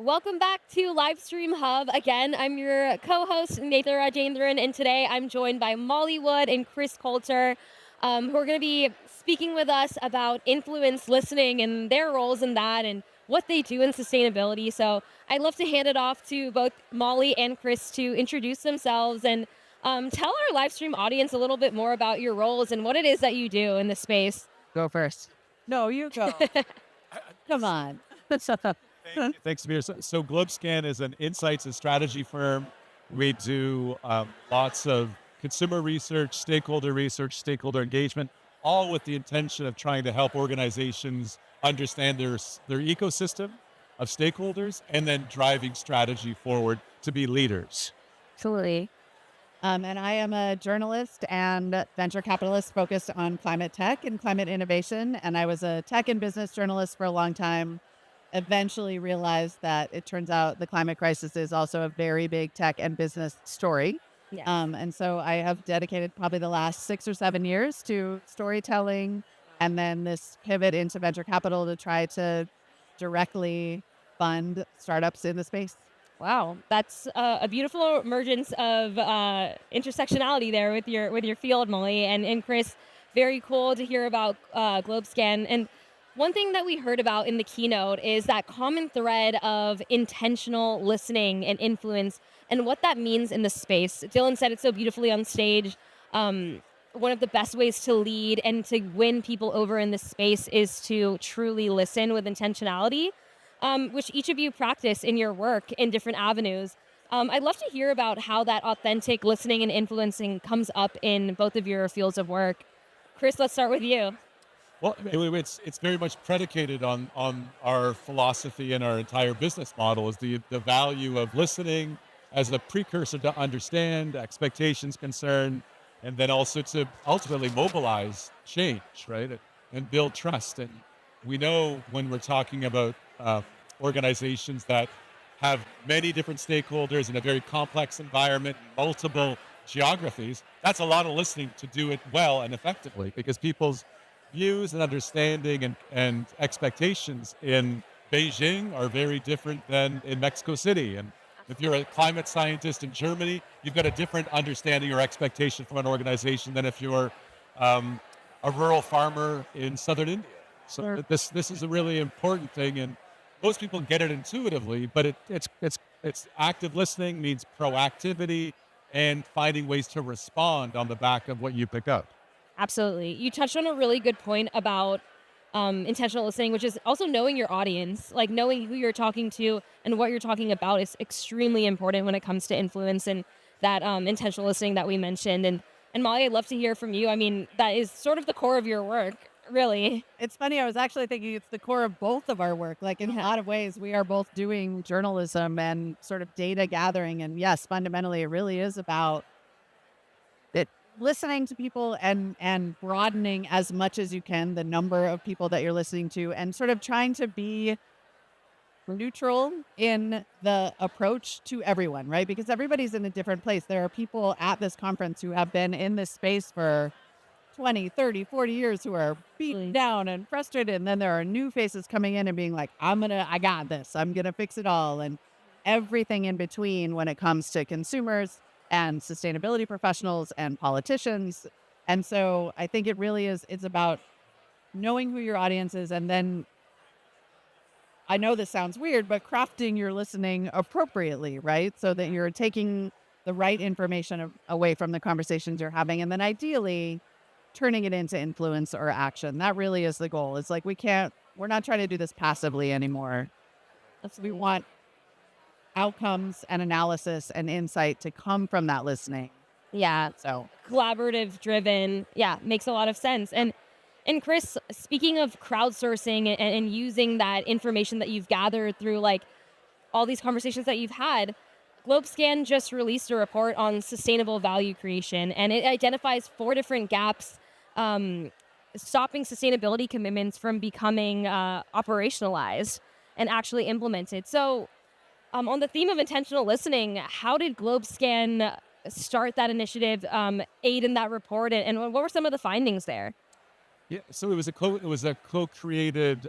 Welcome back to Livestream Hub. Again, I'm your co-host, Nathan Rajendran, and today I'm joined by Molly Wood and Chris Coulter, who are going to be speaking with us about influence listening and their roles in that and what they do in sustainability. So I'd love to hand it off to both Molly and Chris to introduce themselves and tell our Livestream audience a little bit more about your roles and what it is that you do in this space. Go first. No, you go. Come on. Thanks, Samir. So GlobeScan is an insights and strategy firm. We do lots of consumer research, stakeholder engagement, all with the intention of trying to help organizations understand their ecosystem of stakeholders and then driving strategy forward to be leaders. Absolutely. And I am a journalist and venture capitalist focused on climate tech and climate innovation. And I was a tech and business journalist for a long time. Eventually realized that it turns out the climate crisis is also a very big tech and business story. Yes. And so I have dedicated probably the last 6 or 7 years to storytelling and then this pivot into venture capital to try to directly fund startups in the space. Wow, that's a beautiful emergence of intersectionality there with your field, Molly and Chris. Very cool to hear about GlobeScan. And one thing that we heard about in the keynote is that common thread of intentional listening and influence, and what that means in the space. Dylan said it so beautifully on stage. One of the best ways to lead and to win people over in this space is to truly listen with intentionality, which each of you practice in your work in different avenues. I'd love to hear about how that authentic listening and influencing comes up in both of your fields of work. Chris, let's start with you. Well, it's very much predicated on our philosophy and our entire business model is the value of listening as a precursor to understand expectations, concern, and then also to ultimately mobilize change, right, and build trust. And we know when we're talking about organizations that have many different stakeholders in a very complex environment, multiple geographies, that's a lot of listening to do it well and effectively because people's views and understanding and expectations in Beijing are very different than in Mexico City. And if you're a climate scientist in Germany, you've got a different understanding or expectation from an organization than if you're a rural farmer in southern India. So Sure. this is a really important thing, and most people get it intuitively. But it's active listening means proactivity and finding ways to respond on the back of what you pick up. Absolutely. You touched on a really good point about intentional listening, which is also knowing your audience, like knowing who you're talking to and what you're talking about is extremely important when it comes to influence and that intentional listening that we mentioned. And Molly, I'd love to hear from you. I mean, that is sort of the core of your work, really. It's funny. I was actually thinking it's the core of both of our work. Like in a lot of ways, we are both doing journalism and sort of data gathering. And yes, fundamentally, it really is about it listening to people and broadening as much as you can the number of people that you're listening to and sort of trying to be neutral in the approach to everyone, right? Because everybody's in a different place. There are people at this conference who have been in this space for 20, 30, 40 years who are beaten down and frustrated. And then there are new faces coming in and being like, I got this. I'm going to fix it all. And everything in between when it comes to consumers and sustainability professionals and politicians. And so I think it really is, it's about knowing who your audience is. And then I know this sounds weird, but crafting your listening appropriately, right? So that you're taking the right information away from the conversations you're having. And then ideally turning it into influence or action. That really is the goal. It's like, we're not trying to do this passively anymore. We want outcomes and analysis and insight to come from that listening. Yeah. So Collaborative driven. Yeah, makes a lot of sense. And Chris, speaking of crowdsourcing and using that information that you've gathered through like all these conversations that you've had, GlobeScan just released a report on sustainable value creation, and it identifies 4 different gaps stopping sustainability commitments from becoming operationalized and actually implemented. So, on the theme of intentional listening, how did GlobeScan start that initiative, aid in that report, and what were some of the findings there? Yeah, so it was a co-created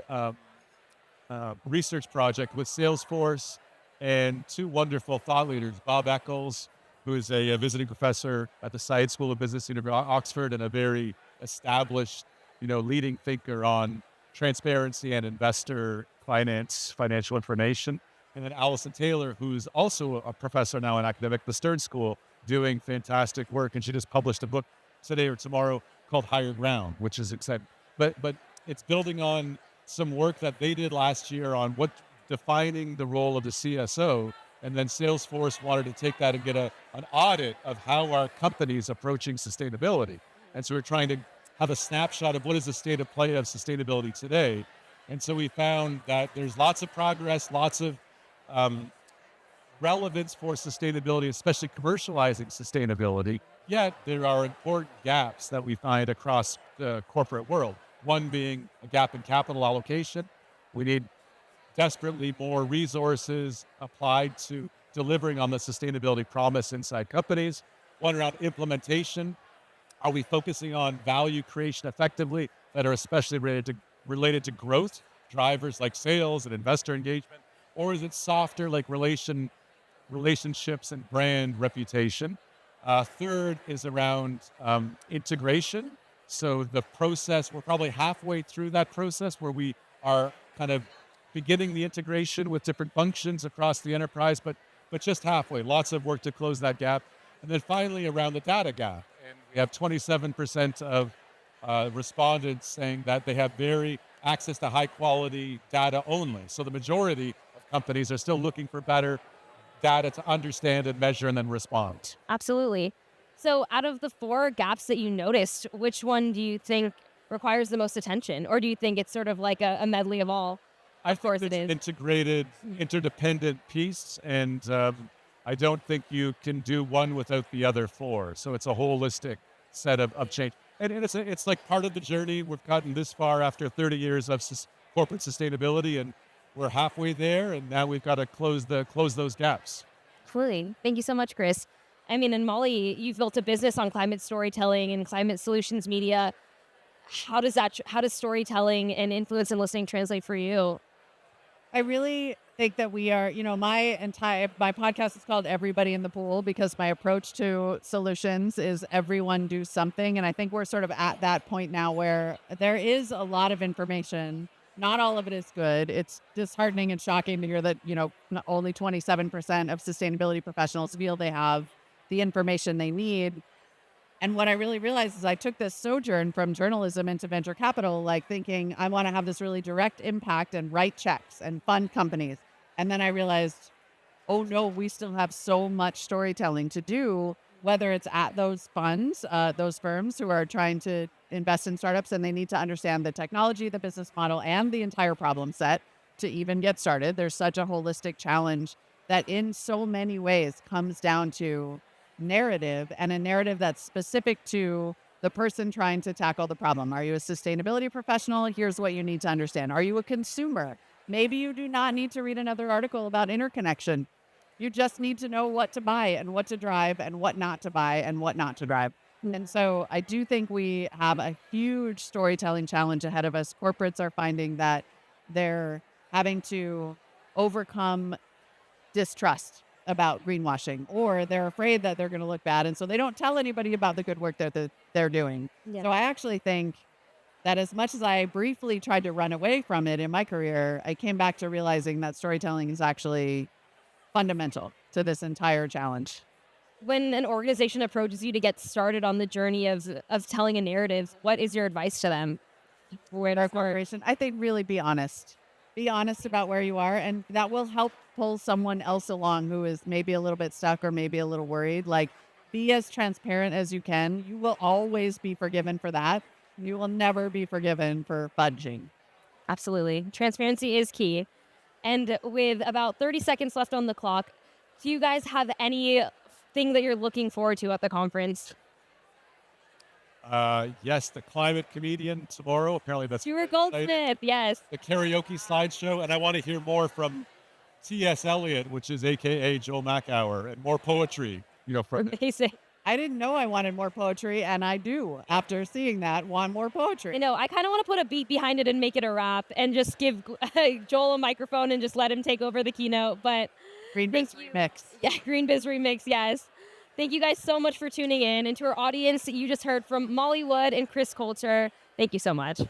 research project with Salesforce and two wonderful thought leaders, Bob Eccles, who is a visiting professor at the Science School of Business, University of Oxford, and a very established, leading thinker on transparency and investor finance, financial information. And then Allison Taylor, who's also a professor now in academic, the Stern School, doing fantastic work. And she just published a book today or tomorrow called Higher Ground, which is exciting. But it's building on some work that they did last year on what defining the role of the CSO. And then Salesforce wanted to take that and get an audit of how our company's approaching sustainability. And so we're trying to have a snapshot of what is the state of play of sustainability today. And so we found that there's lots of progress, lots of relevance for sustainability, especially commercializing sustainability. Yet there are important gaps that we find across the corporate world. One being a gap in capital allocation. We need desperately more resources applied to delivering on the sustainability promise inside companies. One around implementation. Are we focusing on value creation effectively that are especially related to growth drivers like sales and investor engagement? Or is it softer like relationships and brand reputation? Third is around integration. So the process, we're probably halfway through that process where we are kind of beginning the integration with different functions across the enterprise, but just halfway. Lots of work to close that gap. And then finally around the data gap. And we have 27% of respondents saying that they have very access to high quality data only. So the majority of companies are still looking for better data to understand and measure and then respond. Absolutely. So out of the 4 gaps that you noticed, which one do you think requires the most attention? Or do you think it's sort of like a medley of all? I Of course think it it's an is. integrated, interdependent piece, and I don't think you can do one without the other 4. So it's a holistic set of change. And it's like part of the journey. We've gotten this far after 30 years of corporate sustainability, and we're halfway there, and now we've got to close those gaps. Absolutely. Thank you so much, Chris. I mean, and Molly, you've built a business on climate storytelling and climate solutions media. How does storytelling and influence and listening translate for you? I really think that we are, my podcast is called Everybody in the Pool because my approach to solutions is everyone do something. And I think we're sort of at that point now where there is a lot of information. Not all of it is good. It's disheartening and shocking to hear that, only 27% of sustainability professionals feel they have the information they need. And what I really realized is I took this sojourn from journalism into venture capital, like thinking I want to have this really direct impact and write checks and fund companies. And then I realized, oh no, we still have so much storytelling to do, whether it's at those funds, those firms who are trying to invest in startups and they need to understand the technology, the business model, and the entire problem set to even get started. There's such a holistic challenge that in so many ways comes down to narrative, and a narrative that's specific to the person trying to tackle the problem. Are you a sustainability professional? Here's what you need to understand. Are you a consumer? Maybe you do not need to read another article about interconnection. You just need to know what to buy and what to drive and what not to buy and what not to drive. And so I do think we have a huge storytelling challenge ahead of us. Corporates are finding that they're having to overcome distrust about greenwashing, or they're afraid that they're going to look bad. And so they don't tell anybody about the good work that they're doing. Yeah. So I actually think that as much as I briefly tried to run away from it in my career, I came back to realizing that storytelling is actually fundamental to this entire challenge. When an organization approaches you to get started on the journey of telling a narrative, what is your advice to them? Where to Our start? corporation, I think really be honest. Be honest about where you are, and that will help pull someone else along who is maybe a little bit stuck or maybe a little worried. Like, be as transparent as you can. You will always be forgiven for that. You will never be forgiven for fudging. Absolutely. Transparency is key. And with about 30 seconds left on the clock, do you guys have anything that you're looking forward to at the conference? Yes, the climate comedian tomorrow. Apparently that's Stuart quite exciting. Goldsmith, yes. The karaoke slideshow, and I want to hear more from T.S. Eliot, which is AKA Joe Macauer, and more poetry. From Amazing. I didn't know I wanted more poetry, and I do, after seeing that, want more I poetry. know. I kind of want to put a beat behind it and make it a rap and just give Joel a microphone and just let him take over the keynote. But thank GreenBiz you. remix. Yeah, GreenBiz Remix, yes. Thank you guys so much for tuning in. And to our audience, you just heard from Molly Wood and Chris Coulter. Thank you so much.